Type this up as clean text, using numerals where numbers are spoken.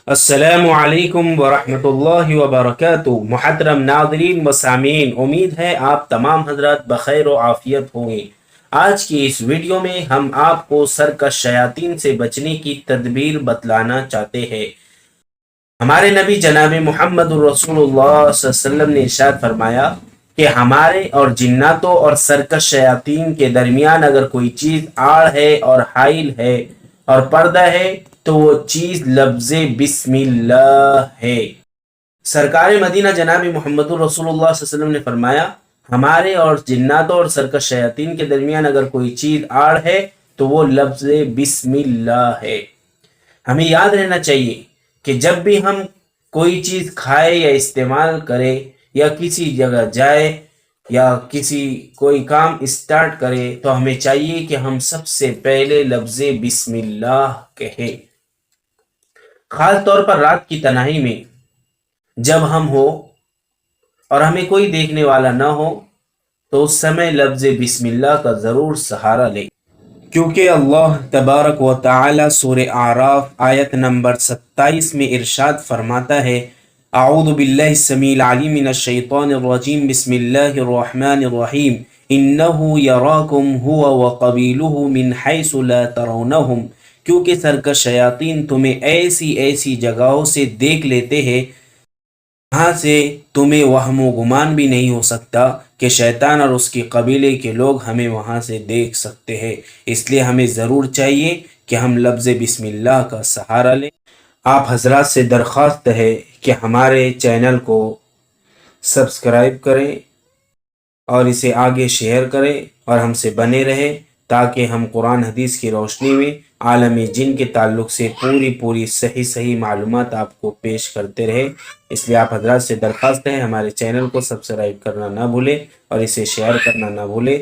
السلام علیکم ورحمۃ اللہ وبرکاتہ۔ محترم ناظرین و سامعین، امید ہے آپ تمام حضرات بخیر و عافیت ہوں گے۔ آج کی اس ویڈیو میں ہم آپ کو سرکش شیاطین سے بچنے کی تدبیر بتلانا چاہتے ہیں۔ ہمارے نبی جناب محمد الرسول اللہ صلی اللہ علیہ وسلم نے ارشاد فرمایا کہ ہمارے اور جناتوں اور سرکش شیاطین کے درمیان اگر کوئی چیز آڑ ہے اور حائل ہے اور پردہ ہے تو وہ چیز لفظ بسم اللہ ہے۔ سرکار مدینہ جناب محمد الرسول اللہ صلی اللہ علیہ وسلم نے فرمایا، ہمارے اور جناتوں اور سرکش شیاطین کے درمیان اگر کوئی چیز آڑ ہے تو وہ لفظ بسم اللہ ہے۔ ہمیں یاد رہنا چاہیے کہ جب بھی ہم کوئی چیز کھائے یا استعمال کرے یا کسی جگہ جائے یا کوئی کام اسٹارٹ کرے تو ہمیں چاہیے کہ ہم سب سے پہلے لفظ بسم اللہ کہیں۔ خاص طور پر رات کی تنہائی میں جب ہم ہو اور ہمیں کوئی دیکھنے والا نہ ہو تو اس سمے لفظ بسم اللہ کا ضرور سہارا لیں، کیونکہ اللہ تبارک و تعالی سورہ اعراف آیت نمبر 27 میں ارشاد فرماتا ہے، اعوذ باللہ السمیع العلیم من الشیطان الرجیم، بسم اللہ الرحمن الرحیم، انہ یراکم هو وقبیلہ من حیث لا ترونہم، کیونکہ سرکش شیاطین تمہیں ایسی ایسی جگہوں سے دیکھ لیتے ہیں جہاں سے تمہیں وہم و گمان بھی نہیں ہو سکتا کہ شیطان اور اس کی قبیلے کے لوگ ہمیں وہاں سے دیکھ سکتے ہیں۔ اس لیے ہمیں ضرور چاہیے کہ ہم لفظ بسم اللہ کا سہارا لیں۔ آپ حضرات سے درخواست ہے کہ ہمارے چینل کو سبسکرائب کریں اور اسے آگے شیئر کریں اور ہم سے بنے رہیں تاکہ ہم قرآن حدیث کی روشنی میں عالم جن کے تعلق سے پوری صحیح معلومات آپ کو پیش کرتے رہے۔ اس لیے آپ حضرات سے درخواست ہے ہمارے چینل کو سبسکرائب کرنا نہ بھولیں اور اسے شیئر کرنا نہ بھولیں۔